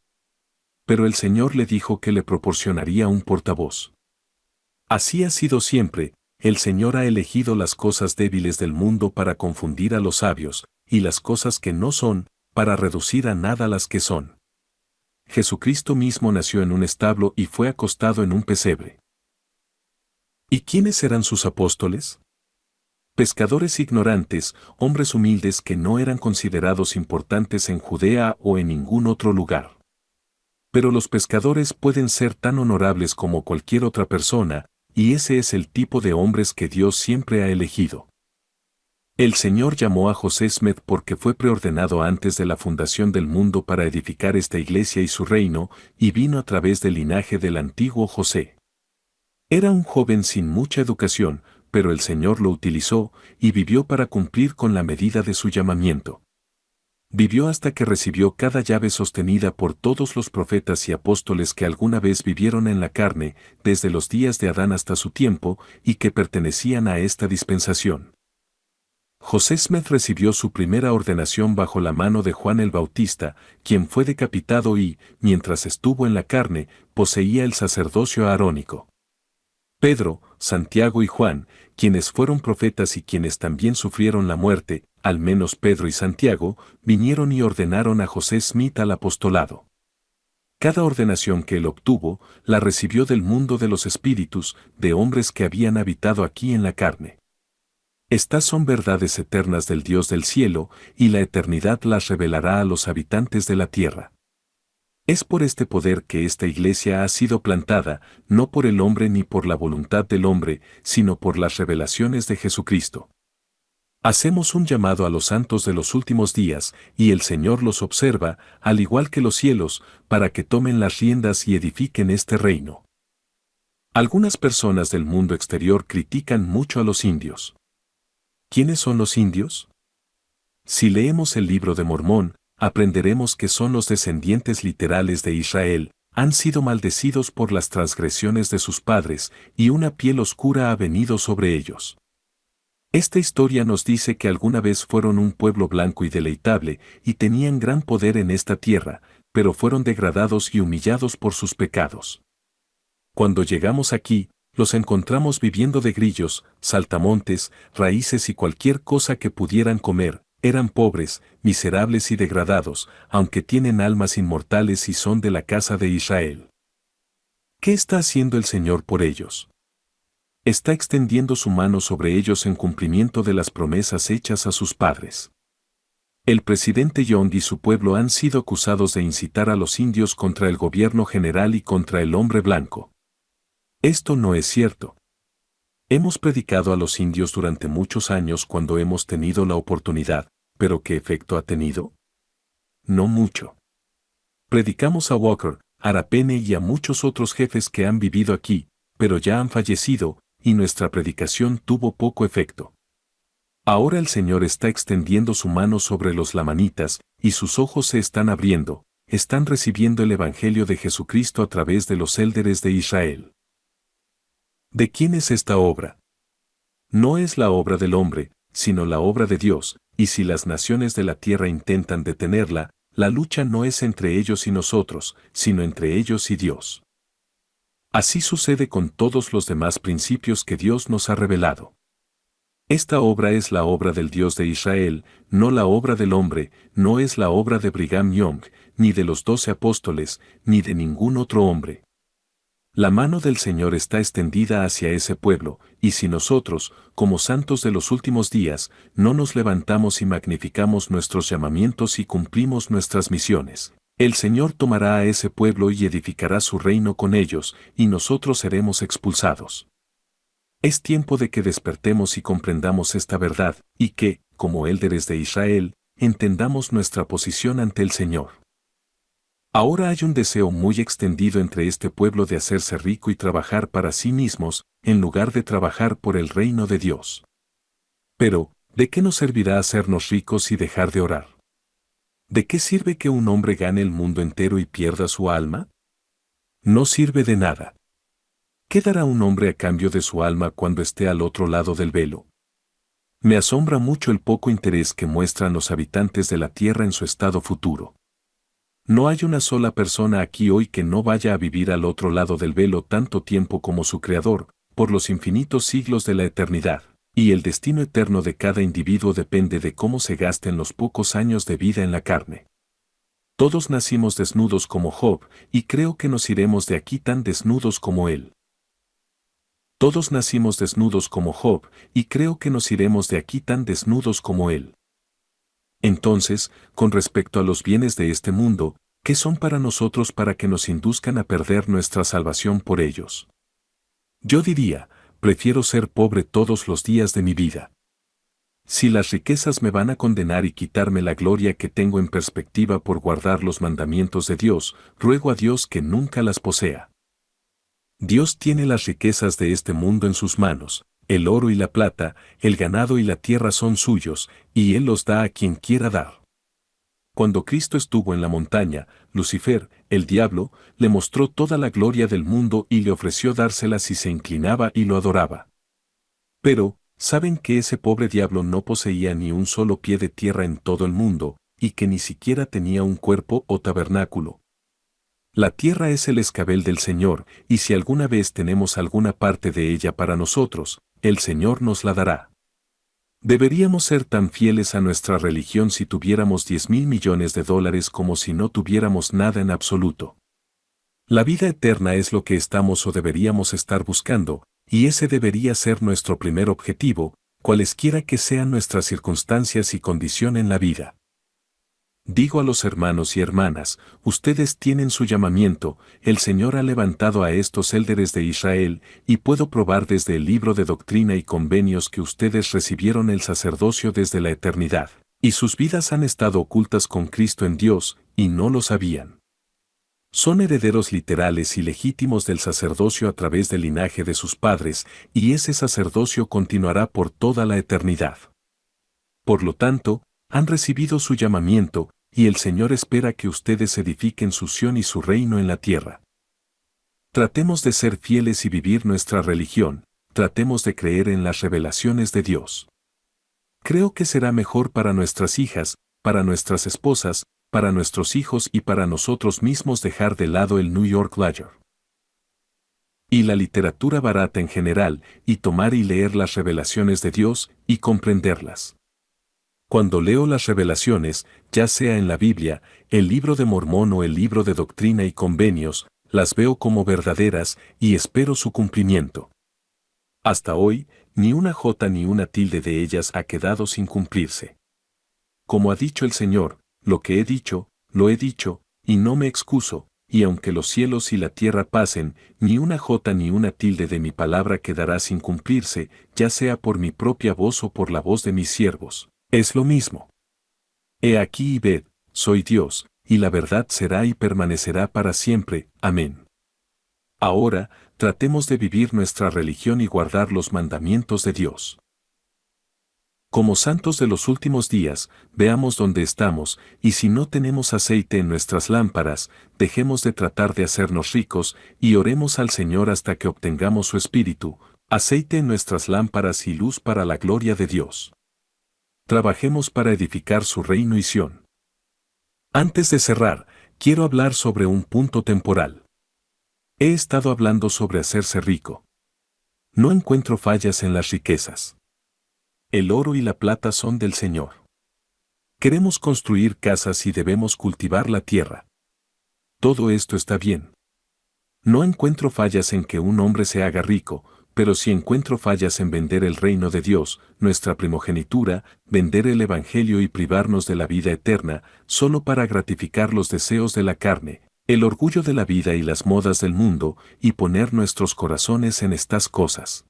Pero el Señor le dijo que le proporcionaría un portavoz. Así ha sido siempre, el Señor ha elegido las cosas débiles del mundo para confundir a los sabios, y las cosas que no son, para reducir a nada las que son. Jesucristo mismo nació en un establo y fue acostado en un pesebre. ¿Y quiénes eran sus apóstoles? Pescadores ignorantes, hombres humildes que no eran considerados importantes en Judea o en ningún otro lugar. Pero los pescadores pueden ser tan honorables como cualquier otra persona, y ese es el tipo de hombres que Dios siempre ha elegido. El Señor llamó a José Smith porque fue preordenado antes de la fundación del mundo para edificar esta iglesia y su reino, y vino a través del linaje del antiguo José. Era un joven sin mucha educación, pero el Señor lo utilizó y vivió para cumplir con la medida de su llamamiento. Vivió hasta que recibió cada llave sostenida por todos los profetas y apóstoles que alguna vez vivieron en la carne, desde los días de Adán hasta su tiempo, y que pertenecían a esta dispensación. José Smith recibió su primera ordenación bajo la mano de Juan el Bautista, quien fue decapitado y, mientras estuvo en la carne, poseía el sacerdocio arónico. Pedro, Santiago y Juan, quienes fueron profetas y quienes también sufrieron la muerte, al menos Pedro y Santiago, vinieron y ordenaron a José Smith al apostolado. Cada ordenación que él obtuvo, la recibió del mundo de los espíritus, de hombres que habían habitado aquí en la carne. Estas son verdades eternas del Dios del cielo, y la eternidad las revelará a los habitantes de la tierra. Es por este poder que esta iglesia ha sido plantada, no por el hombre ni por la voluntad del hombre, sino por las revelaciones de Jesucristo. Hacemos un llamado a los santos de los últimos días, y el Señor los observa, al igual que los cielos, para que tomen las riendas y edifiquen este reino. Algunas personas del mundo exterior critican mucho a los indios. ¿Quiénes son los indios? Si leemos el libro de Mormón, aprenderemos que son los descendientes literales de Israel, han sido maldecidos por las transgresiones de sus padres, y una piel oscura ha venido sobre ellos. Esta historia nos dice que alguna vez fueron un pueblo blanco y deleitable, y tenían gran poder en esta tierra, pero fueron degradados y humillados por sus pecados. Cuando llegamos aquí, los encontramos viviendo de grillos, saltamontes, raíces y cualquier cosa que pudieran comer. Eran pobres, miserables y degradados, aunque tienen almas inmortales y son de la casa de Israel. ¿Qué está haciendo el Señor por ellos? Está extendiendo su mano sobre ellos en cumplimiento de las promesas hechas a sus padres. El presidente Young y su pueblo han sido acusados de incitar a los indios contra el gobierno general y contra el hombre blanco. Esto no es cierto. Hemos predicado a los indios durante muchos años cuando hemos tenido la oportunidad, pero ¿qué efecto ha tenido? No mucho. Predicamos a Walker, Arapene y a muchos otros jefes que han vivido aquí, pero ya han fallecido, y nuestra predicación tuvo poco efecto. Ahora el Señor está extendiendo su mano sobre los lamanitas, y sus ojos se están abriendo, están recibiendo el Evangelio de Jesucristo a través de los élderes de Israel. ¿De quién es esta obra? No es la obra del hombre, sino la obra de Dios, y si las naciones de la tierra intentan detenerla, la lucha no es entre ellos y nosotros, sino entre ellos y Dios. Así sucede con todos los demás principios que Dios nos ha revelado. Esta obra es la obra del Dios de Israel, no la obra del hombre, no es la obra de Brigham Young, ni de los 12 apóstoles, ni de ningún otro hombre. La mano del Señor está extendida hacia ese pueblo, y si nosotros, como santos de los últimos días, no nos levantamos y magnificamos nuestros llamamientos y cumplimos nuestras misiones, el Señor tomará a ese pueblo y edificará su reino con ellos, y nosotros seremos expulsados. Es tiempo de que despertemos y comprendamos esta verdad, y que, como élderes de Israel, entendamos nuestra posición ante el Señor. Ahora hay un deseo muy extendido entre este pueblo de hacerse rico y trabajar para sí mismos, en lugar de trabajar por el reino de Dios. Pero, ¿de qué nos servirá hacernos ricos y dejar de orar? ¿De qué sirve que un hombre gane el mundo entero y pierda su alma? No sirve de nada. ¿Qué dará un hombre a cambio de su alma cuando esté al otro lado del velo? Me asombra mucho el poco interés que muestran los habitantes de la tierra en su estado futuro. No hay una sola persona aquí hoy que no vaya a vivir al otro lado del velo tanto tiempo como su Creador, por los infinitos siglos de la eternidad, y el destino eterno de cada individuo depende de cómo se gasten los pocos años de vida en la carne. Todos nacimos desnudos como Job, y creo que nos iremos de aquí tan desnudos como él. Todos nacimos desnudos como Job, y creo que nos iremos de aquí tan desnudos como él. Entonces, con respecto a los bienes de este mundo, ¿qué son para nosotros para que nos induzcan a perder nuestra salvación por ellos? Yo diría, prefiero ser pobre todos los días de mi vida. Si las riquezas me van a condenar y quitarme la gloria que tengo en perspectiva por guardar los mandamientos de Dios, ruego a Dios que nunca las posea. Dios tiene las riquezas de este mundo en sus manos, el oro y la plata, el ganado y la tierra son suyos, y Él los da a quien quiera dar. Cuando Cristo estuvo en la montaña, Lucifer, el diablo, le mostró toda la gloria del mundo y le ofreció dársela si se inclinaba y lo adoraba. Pero, ¿saben que ese pobre diablo no poseía ni un solo pie de tierra en todo el mundo, y que ni siquiera tenía un cuerpo o tabernáculo? La tierra es el escabel del Señor, y si alguna vez tenemos alguna parte de ella para nosotros, el Señor nos la dará. Deberíamos ser tan fieles a nuestra religión si tuviéramos 10.000 millones de dólares como si no tuviéramos nada en absoluto. La vida eterna es lo que estamos o deberíamos estar buscando, y ese debería ser nuestro primer objetivo, cualesquiera que sean nuestras circunstancias y condición en la vida. Digo a los hermanos y hermanas, ustedes tienen su llamamiento, el Señor ha levantado a estos élderes de Israel, y puedo probar desde el libro de doctrina y convenios que ustedes recibieron el sacerdocio desde la eternidad, y sus vidas han estado ocultas con Cristo en Dios, y no lo sabían. Son herederos literales y legítimos del sacerdocio a través del linaje de sus padres, y ese sacerdocio continuará por toda la eternidad. Por lo tanto, han recibido su llamamiento, y el Señor espera que ustedes edifiquen su Sión y su reino en la tierra. Tratemos de ser fieles y vivir nuestra religión, tratemos de creer en las revelaciones de Dios. Creo que será mejor para nuestras hijas, para nuestras esposas, para nuestros hijos y para nosotros mismos dejar de lado el New York Ledger y la literatura barata en general, y tomar y leer las revelaciones de Dios y comprenderlas. Cuando leo las revelaciones, ya sea en la Biblia, el libro de Mormón o el libro de Doctrina y Convenios, las veo como verdaderas y espero su cumplimiento. Hasta hoy, ni una jota ni una tilde de ellas ha quedado sin cumplirse. Como ha dicho el Señor, lo que he dicho, lo he dicho, y no me excuso, y aunque los cielos y la tierra pasen, ni una jota ni una tilde de mi palabra quedará sin cumplirse, ya sea por mi propia voz o por la voz de mis siervos. Es lo mismo. He aquí y ved, soy Dios, y la verdad será y permanecerá para siempre. Amén. Ahora, tratemos de vivir nuestra religión y guardar los mandamientos de Dios. Como santos de los últimos días, veamos dónde estamos, y si no tenemos aceite en nuestras lámparas, dejemos de tratar de hacernos ricos, y oremos al Señor hasta que obtengamos su Espíritu, aceite en nuestras lámparas y luz para la gloria de Dios. Trabajemos para edificar su reino y Sión. Antes de cerrar, quiero hablar sobre un punto temporal. He estado hablando sobre hacerse rico. No encuentro fallas en las riquezas. El oro y la plata son del Señor. Queremos construir casas y debemos cultivar la tierra. Todo esto está bien. No encuentro fallas en que un hombre se haga rico, pero sí encuentro fallas en vender el reino de Dios, nuestra primogenitura, vender el Evangelio y privarnos de la vida eterna, solo para gratificar los deseos de la carne, el orgullo de la vida y las modas del mundo, y poner nuestros corazones en estas cosas.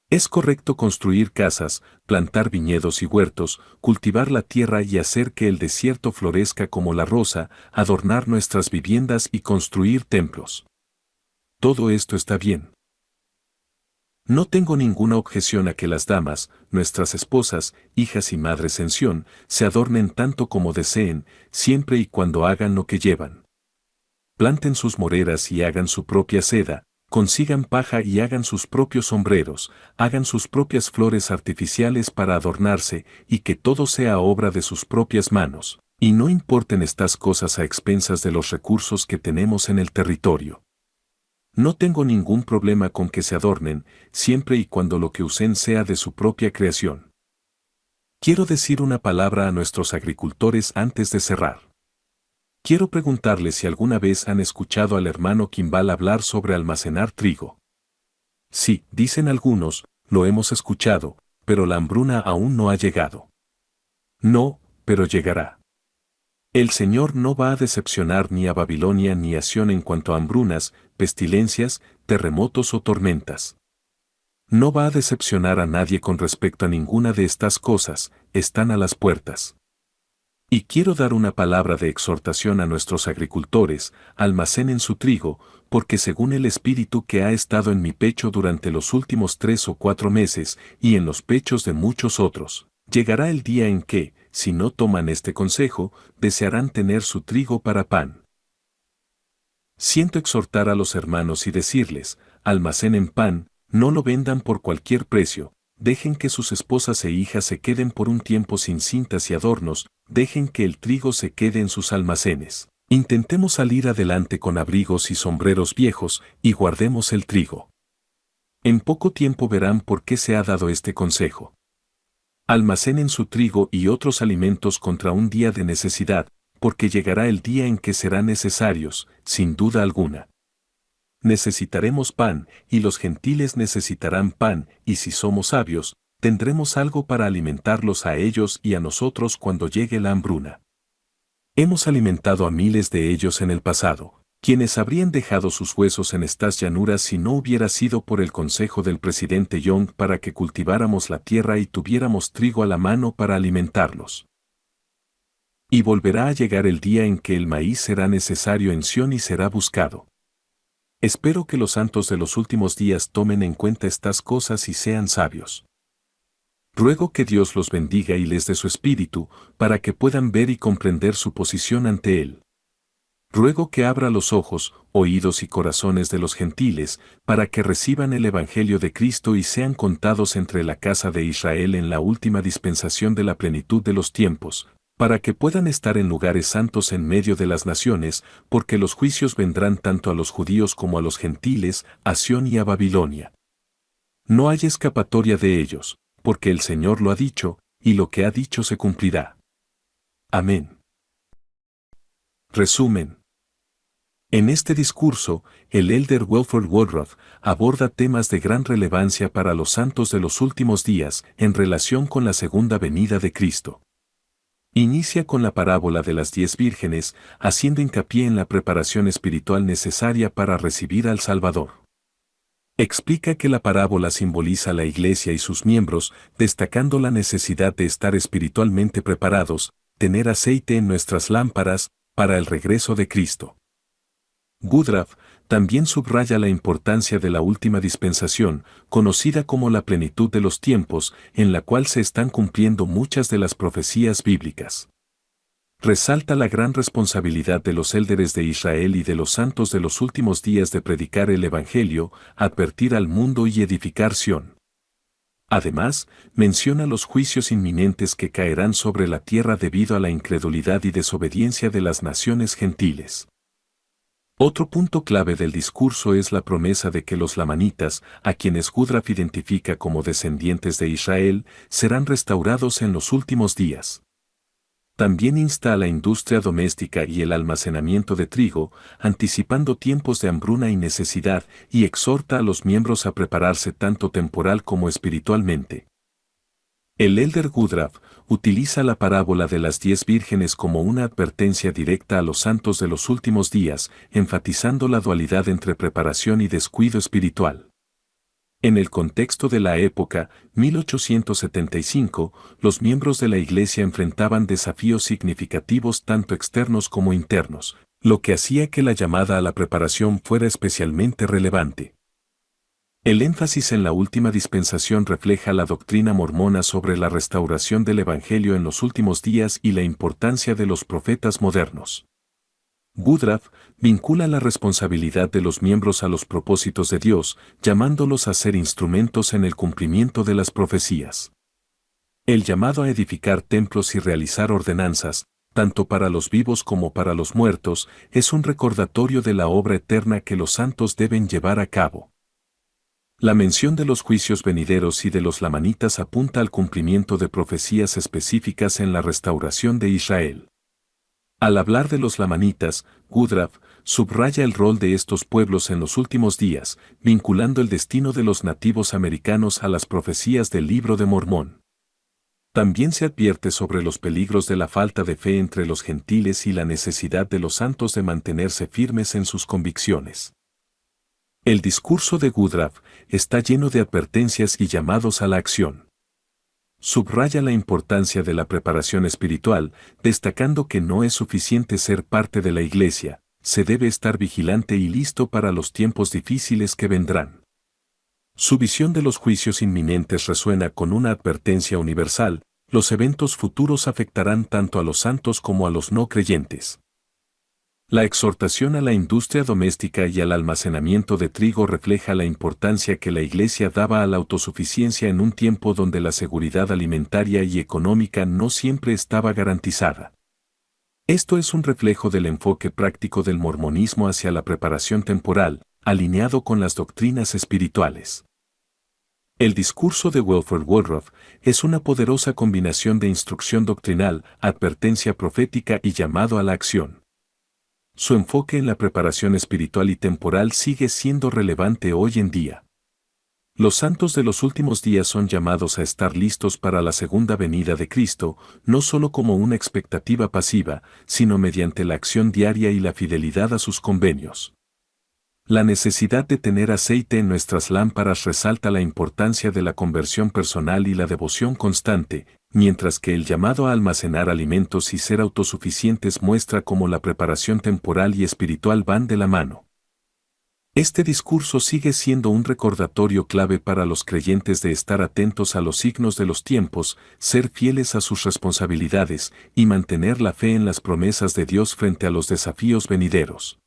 Es correcto construir casas, plantar viñedos y huertos, cultivar la tierra y hacer que el desierto florezca como la rosa, adornar nuestras viviendas y construir templos. Todo esto está bien. No tengo ninguna objeción a que las damas, nuestras esposas, hijas y madres en Sión, se adornen tanto como deseen, siempre y cuando hagan lo que llevan. Planten sus moreras y hagan su propia seda, consigan paja y hagan sus propios sombreros, hagan sus propias flores artificiales para adornarse, y que todo sea obra de sus propias manos, y no importen estas cosas a expensas de los recursos que tenemos en el territorio. No tengo ningún problema con que se adornen, siempre y cuando lo que usen sea de su propia creación. Quiero decir una palabra a nuestros agricultores antes de cerrar. Quiero preguntarles si alguna vez han escuchado al hermano Kimball hablar sobre almacenar trigo. Sí, dicen algunos, lo hemos escuchado, pero la hambruna aún no ha llegado. No, pero llegará. El Señor no va a decepcionar ni a Babilonia ni a Sión en cuanto a hambrunas, pestilencias, terremotos o tormentas. No va a decepcionar a nadie con respecto a ninguna de estas cosas, están a las puertas. Y quiero dar una palabra de exhortación a nuestros agricultores: almacenen su trigo, porque según el espíritu que ha estado en mi pecho durante los últimos 3 o 4 meses, y en los pechos de muchos otros, llegará el día en que, si no toman este consejo, desearán tener su trigo para pan. Siento exhortar a los hermanos y decirles: almacenen pan, no lo vendan por cualquier precio, dejen que sus esposas e hijas se queden por un tiempo sin cintas y adornos, dejen que el trigo se quede en sus almacenes. Intentemos salir adelante con abrigos y sombreros viejos y guardemos el trigo. En poco tiempo verán por qué se ha dado este consejo. Almacenen su trigo y otros alimentos contra un día de necesidad, porque llegará el día en que serán necesarios, sin duda alguna. Necesitaremos pan, y los gentiles necesitarán pan, y si somos sabios, tendremos algo para alimentarlos a ellos y a nosotros cuando llegue la hambruna. Hemos alimentado a miles de ellos en el pasado, quienes habrían dejado sus huesos en estas llanuras si no hubiera sido por el consejo del presidente Young para que cultiváramos la tierra y tuviéramos trigo a la mano para alimentarlos. Y volverá a llegar el día en que el maíz será necesario en Sión y será buscado. Espero que los santos de los últimos días tomen en cuenta estas cosas y sean sabios. Ruego que Dios los bendiga y les dé su espíritu, para que puedan ver y comprender su posición ante Él. Ruego que abra los ojos, oídos y corazones de los gentiles, para que reciban el Evangelio de Cristo y sean contados entre la casa de Israel en la última dispensación de la plenitud de los tiempos, para que puedan estar en lugares santos en medio de las naciones, porque los juicios vendrán tanto a los judíos como a los gentiles, a Sión y a Babilonia. No hay escapatoria de ellos, porque el Señor lo ha dicho, y lo que ha dicho se cumplirá. Amén. Resumen. En este discurso, el elder Wilford Woodruff aborda temas de gran relevancia para los santos de los últimos días en relación con la segunda venida de Cristo. Inicia con la parábola de las 10 vírgenes, haciendo hincapié en la preparación espiritual necesaria para recibir al Salvador. Explica que la parábola simboliza a la Iglesia y sus miembros, destacando la necesidad de estar espiritualmente preparados, tener aceite en nuestras lámparas, para el regreso de Cristo. Woodruff también subraya la importancia de la última dispensación, conocida como la plenitud de los tiempos, en la cual se están cumpliendo muchas de las profecías bíblicas. Resalta la gran responsabilidad de los élderes de Israel y de los santos de los últimos días de predicar el Evangelio, advertir al mundo y edificar Sión. Además, menciona los juicios inminentes que caerán sobre la tierra debido a la incredulidad y desobediencia de las naciones gentiles. Otro punto clave del discurso es la promesa de que los lamanitas, a quienes Woodruff identifica como descendientes de Israel, serán restaurados en los últimos días. También insta a la industria doméstica y el almacenamiento de trigo, anticipando tiempos de hambruna y necesidad, y exhorta a los miembros a prepararse tanto temporal como espiritualmente. El elder Woodruff utiliza la parábola de las 10 vírgenes como una advertencia directa a los santos de los últimos días, enfatizando la dualidad entre preparación y descuido espiritual. En el contexto de la época, 1875, los miembros de la Iglesia enfrentaban desafíos significativos tanto externos como internos, lo que hacía que la llamada a la preparación fuera especialmente relevante. El énfasis en la última dispensación refleja la doctrina mormona sobre la restauración del Evangelio en los últimos días y la importancia de los profetas modernos. Woodruff vincula la responsabilidad de los miembros a los propósitos de Dios, llamándolos a ser instrumentos en el cumplimiento de las profecías. El llamado a edificar templos y realizar ordenanzas, tanto para los vivos como para los muertos, es un recordatorio de la obra eterna que los santos deben llevar a cabo. La mención de los juicios venideros y de los lamanitas apunta al cumplimiento de profecías específicas en la restauración de Israel. Al hablar de los lamanitas, Woodruff subraya el rol de estos pueblos en los últimos días, vinculando el destino de los nativos americanos a las profecías del Libro de Mormón. También se advierte sobre los peligros de la falta de fe entre los gentiles y la necesidad de los santos de mantenerse firmes en sus convicciones. El discurso de Woodruff está lleno de advertencias y llamados a la acción. Subraya la importancia de la preparación espiritual, destacando que no es suficiente ser parte de la iglesia, se debe estar vigilante y listo para los tiempos difíciles que vendrán. Su visión de los juicios inminentes resuena con una advertencia universal: los eventos futuros afectarán tanto a los santos como a los no creyentes. La exhortación a la industria doméstica y al almacenamiento de trigo refleja la importancia que la Iglesia daba a la autosuficiencia en un tiempo donde la seguridad alimentaria y económica no siempre estaba garantizada. Esto es un reflejo del enfoque práctico del mormonismo hacia la preparación temporal, alineado con las doctrinas espirituales. El discurso de Wilford Woodruff es una poderosa combinación de instrucción doctrinal, advertencia profética y llamado a la acción. Su enfoque en la preparación espiritual y temporal sigue siendo relevante hoy en día. Los santos de los últimos días son llamados a estar listos para la segunda venida de Cristo, no solo como una expectativa pasiva, sino mediante la acción diaria y la fidelidad a sus convenios. La necesidad de tener aceite en nuestras lámparas resalta la importancia de la conversión personal y la devoción constante, mientras que el llamado a almacenar alimentos y ser autosuficientes muestra cómo la preparación temporal y espiritual van de la mano. Este discurso sigue siendo un recordatorio clave para los creyentes de estar atentos a los signos de los tiempos, ser fieles a sus responsabilidades y mantener la fe en las promesas de Dios frente a los desafíos venideros.